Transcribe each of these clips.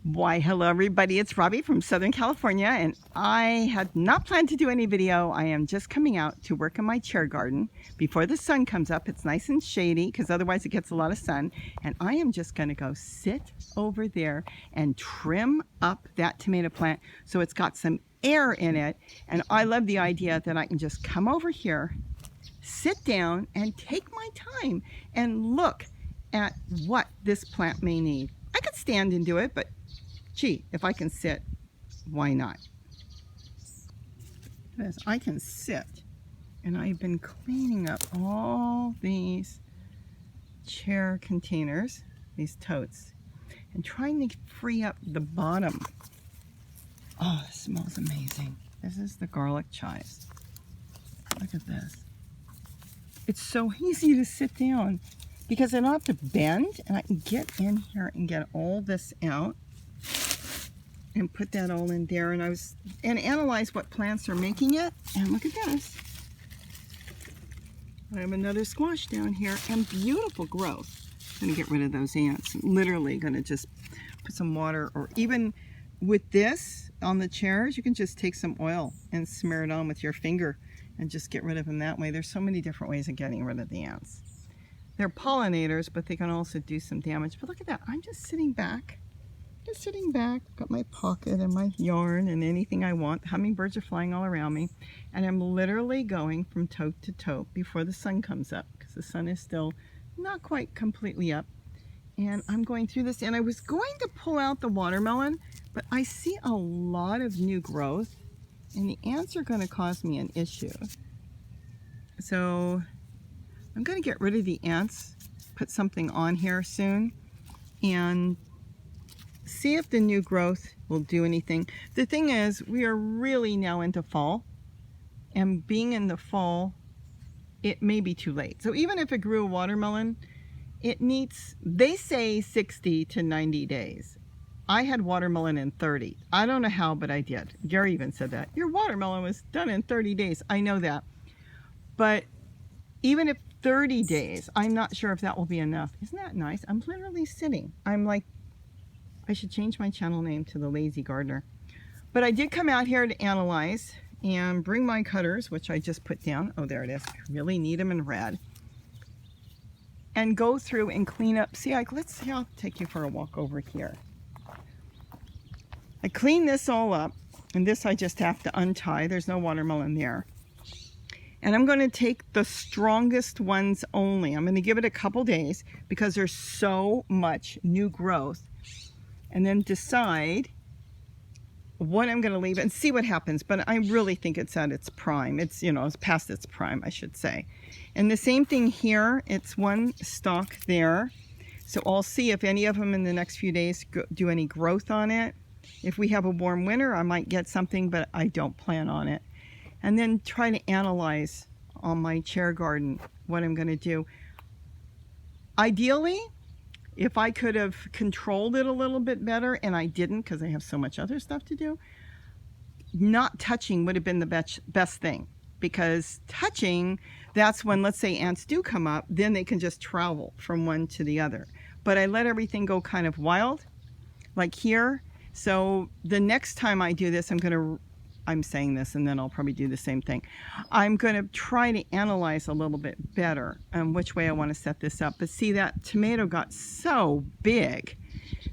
Why, hello everybody, it's Robbie from Southern California, and I had not planned to do any video. I am just coming out to work in my chair garden before the sun comes up. It's nice and shady because otherwise it gets a lot of sun, and I am just going to go sit over there and trim up that tomato plant so it's got some air in it. And I love the idea that I can just come over here, sit down, and take my time and look at what this plant may need. I could stand and do it, but gee, if I can sit, why not? Because I can sit, and I've been cleaning up all these chair containers, these totes, and trying to free up the bottom. Oh, it smells amazing. This is the garlic chives. Look at this. It's so easy to sit down because I don't have to bend, and I can get in here and get all this out and put that all in there, and analyze what plants are making it. And look at this. I have another squash down here, and beautiful growth. I'm gonna get rid of those ants. I'm literally gonna just put some water, or even with this on the chairs, you can just take some oil and smear it on with your finger and just get rid of them that way. There's so many different ways of getting rid of the ants. They're pollinators, but they can also do some damage. But look at that, I'm just sitting back. Got my pocket and my yarn and anything I want. Hummingbirds are flying all around me. And I'm literally going from tote to tote before the sun comes up, because the sun is still not quite completely up. And I'm going through this, and I was going to pull out the watermelon, but I see a lot of new growth, and the ants are going to cause me an issue. So I'm going to get rid of the ants, put something on here soon, and see if the new growth will do anything. The thing is, we are really now into fall, and being in the fall, it may be too late. So even if it grew a watermelon, it needs, they say 60 to 90 days. I had watermelon in 30. I don't know how, but I did. Gary even said that. Your watermelon was done in 30 days. I know that. But even if 30 days, I'm not sure if that will be enough. Isn't that nice? I'm literally sitting. I'm like, I should change my channel name to The Lazy Gardener. But I did come out here to analyze and bring my cutters, which I just put down. Oh, there it is. I really need them in red. And go through and clean up. See, let's see, I'll take you for a walk over here. I clean this all up, and this I just have to untie. There's no watermelon there. And I'm going to take the strongest ones only. I'm going to give it a couple days because there's so much new growth. And then decide what I'm going to leave and see what happens. But I really think it's at its prime. It's, you know, it's past its prime, I should say. And the same thing here. It's one stalk there. So I'll see if any of them in the next few days do any growth on it. If we have a warm winter, I might get something, but I don't plan on it. And then try to analyze on my chair garden what I'm going to do. Ideally, if I could have controlled it a little bit better, and I didn't because I have so much other stuff to do, not touching would have been the best thing. Because touching, that's when, let's say, ants do come up, then they can just travel from one to the other. But I let everything go kind of wild, like here. So the next time I do this, I'm saying this and then I'll probably do the same thing. I'm going to try to analyze a little bit better which way I want to set this up. But see, that tomato got so big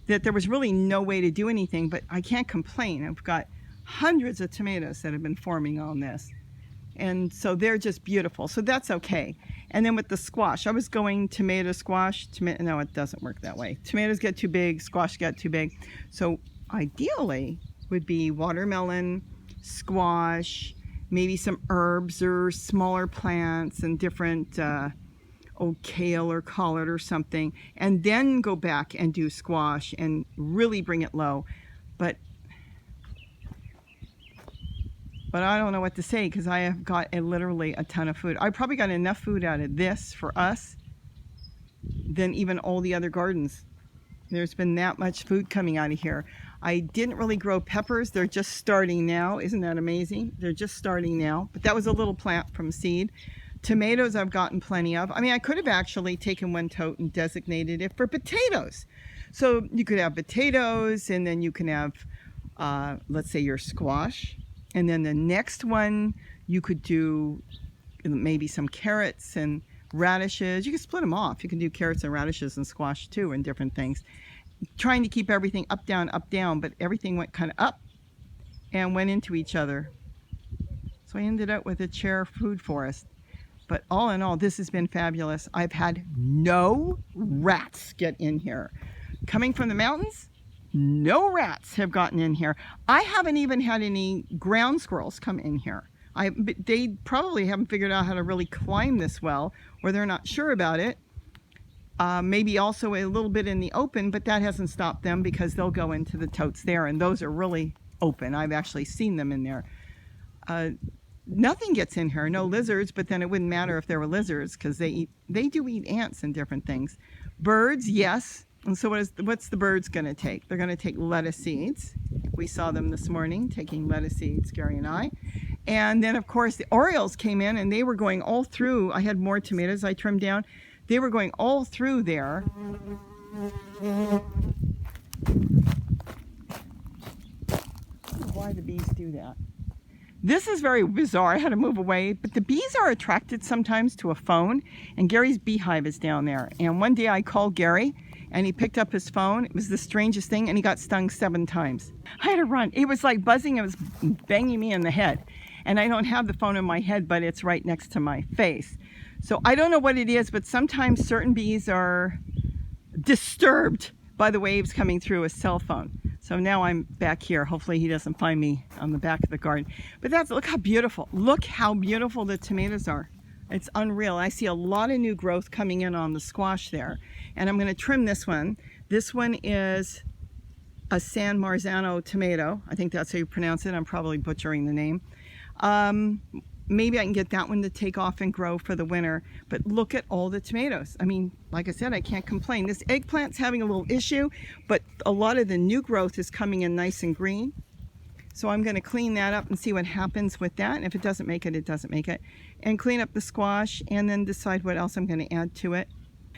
that there was really no way to do anything, but I can't complain. I've got hundreds of tomatoes that have been forming on this. And so they're just beautiful. So that's okay. And then with the squash, I was going tomato, squash, tomato. No, it doesn't work that way. Tomatoes get too big, squash get too big. So ideally would be watermelon, squash, maybe some herbs or smaller plants and different kale or collard or something, and then go back and do squash and really bring it low. But I don't know what to say because I have got literally a ton of food. I probably got enough food out of this for us than even all the other gardens. There's been that much food coming out of here. I didn't really grow peppers. They're just starting now. Isn't that amazing? They're just starting now. But that was a little plant from seed. Tomatoes I've gotten plenty of. I mean, I could have actually taken one tote and designated it for potatoes. So you could have potatoes, and then you can have, let's say, your squash. And then the next one, you could do maybe some carrots and radishes. You can split them off. You can do carrots and radishes and squash too, and different things. Trying to keep everything up, down, but everything went kind of up and went into each other. So I ended up with a chair food forest. But all in all, this has been fabulous. I've had no rats get in here. Coming from the mountains, no rats have gotten in here. I haven't even had any ground squirrels come in here. They probably haven't figured out how to really climb this well, or they're not sure about it. Maybe also a little bit in the open, but that hasn't stopped them because they'll go into the totes there, and those are really open. I've actually seen them in there. Nothing gets in here, no lizards, but then it wouldn't matter if there were lizards because they do eat ants and different things. Birds, yes. And so what's the birds going to take? They're going to take lettuce seeds. We saw them this morning taking lettuce seeds, Gary and I. And then, of course, the Orioles came in, and they were going all through. I had more tomatoes I trimmed down. They were going all through there. Why the bees do that? This is very bizarre. I had to move away, but the bees are attracted sometimes to a phone, and Gary's beehive is down there. And one day I called Gary, and he picked up his phone. It was the strangest thing, and he got stung 7 times. I had to run. It was like buzzing. It was banging me in the head. And I don't have the phone in my head, but it's right next to my face. So I don't know what it is, but sometimes certain bees are disturbed by the waves coming through a cell phone. So now I'm back here. Hopefully he doesn't find me on the back of the garden. But look how beautiful. Look how beautiful the tomatoes are. It's unreal. I see a lot of new growth coming in on the squash there. And I'm going to trim this one. This one is a San Marzano tomato. I think that's how you pronounce it. I'm probably butchering the name. Maybe I can get that one to take off and grow for the winter. But look at all the tomatoes. I mean, like I said, I can't complain. This eggplant's having a little issue, but a lot of the new growth is coming in nice and green. So I'm going to clean that up and see what happens with that. And if it doesn't make it, it doesn't make it. And clean up the squash and then decide what else I'm going to add to it.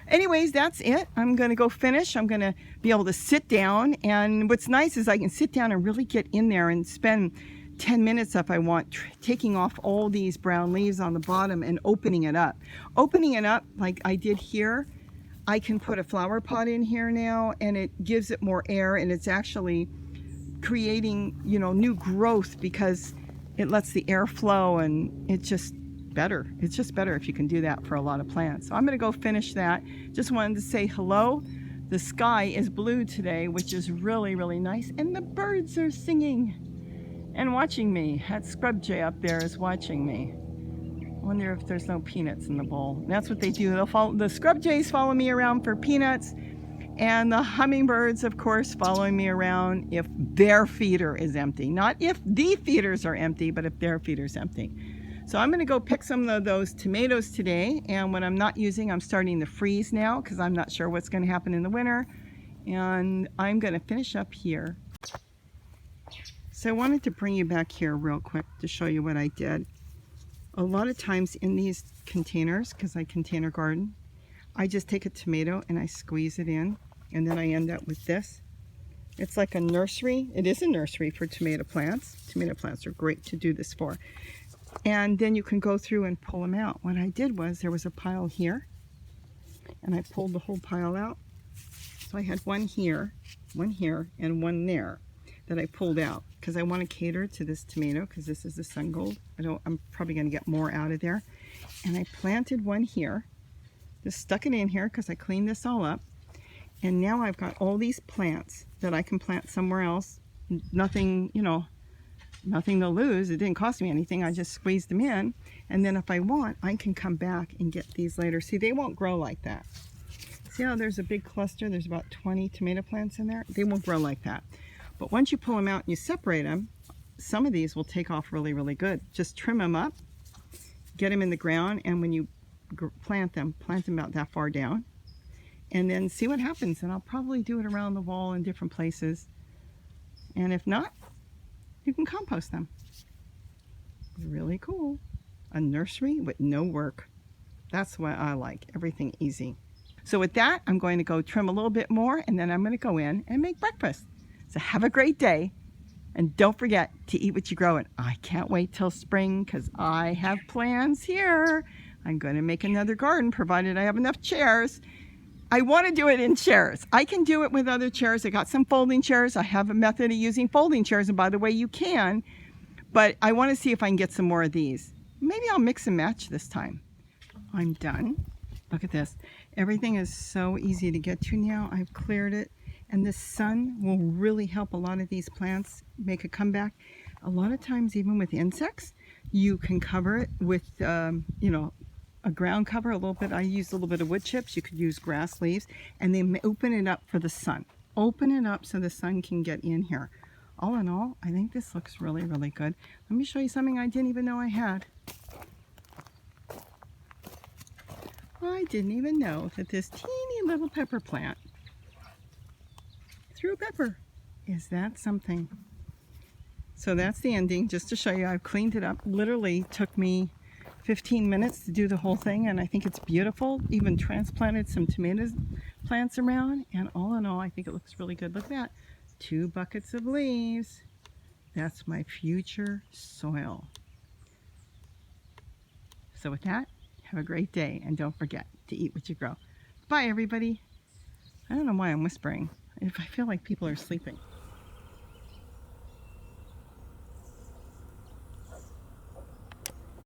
Anyways, that's it. I'm going to go finish. I'm going to be able to sit down. And what's nice is I can sit down and really get in there and spend 10 minutes if I want, taking off all these brown leaves on the bottom and opening it up. Opening it up like I did here, I can put a flower pot in here now, and it gives it more air, and it's actually creating, new growth because it lets the air flow, and it's just better. It's just better if you can do that for a lot of plants. So I'm going to go finish that. Just wanted to say hello. The sky is blue today, which is really, really nice, and the birds are singing and watching me. That scrub jay up there is watching me. I wonder if there's no peanuts in the bowl. And that's what they do. The scrub jays follow me around for peanuts, and the hummingbirds, of course, following me around if their feeder is empty. Not if the feeders are empty, but if their feeder's empty. So I'm going to go pick some of those tomatoes today, and when I'm not using, I'm starting to freeze now because I'm not sure what's going to happen in the winter. And I'm going to finish up here. So I wanted to bring you back here real quick to show you what I did. A lot of times in these containers, because I container garden, I just take a tomato and I squeeze it in, and then I end up with this. It's like a nursery. It is a nursery for tomato plants. Tomato plants are great to do this for. And then you can go through and pull them out. What I did was there was a pile here, and I pulled the whole pile out. So I had one here, and one there that I pulled out because I want to cater to this tomato because this is the sun gold. I'm probably going to get more out of there. And I planted one here, just stuck it in here because I cleaned this all up. And now I've got all these plants that I can plant somewhere else. Nothing, nothing to lose. It didn't cost me anything. I just squeezed them in. And then if I want, I can come back and get these later. See, they won't grow like that. See how there's a big cluster? There's about 20 tomato plants in there. They won't grow like that. But once you pull them out and you separate them, some of these will take off really, really good. Just trim them up, get them in the ground, and when you plant them about that far down, and then see what happens. And I'll probably do it around the wall in different places. And if not, you can compost them. Really cool. A nursery with no work. That's what I like. Everything easy. So with that, I'm going to go trim a little bit more, and then I'm going to go in and make breakfast. So have a great day, and don't forget to eat what you grow. And I can't wait till spring because I have plans here. I'm going to make another garden provided I have enough chairs. I want to do it in chairs. I can do it with other chairs. I got some folding chairs. I have a method of using folding chairs, and by the way, you can. But I want to see if I can get some more of these. Maybe I'll mix and match this time. I'm done. Look at this. Everything is so easy to get to now. I've cleared it. And the sun will really help a lot of these plants make a comeback. A lot of times, even with insects, you can cover it with, a ground cover, a little bit. I use a little bit of wood chips. You could use grass leaves, and then open it up for the sun. Open it up so the sun can get in here. All in all, I think this looks really, really good. Let me show you something I didn't even know I had. I didn't even know that this teeny little pepper plant threw a pepper. Is that something? So that's the ending. Just to show you, I've cleaned it up. Literally took me 15 minutes to do the whole thing, and I think it's beautiful. Even transplanted some tomato plants around, and all in all, I think it looks really good. Look at that. 2 buckets of leaves. That's my future soil. So with that, have a great day, and don't forget to eat what you grow. Bye, everybody. I don't know why I'm whispering. If I feel like people are sleeping.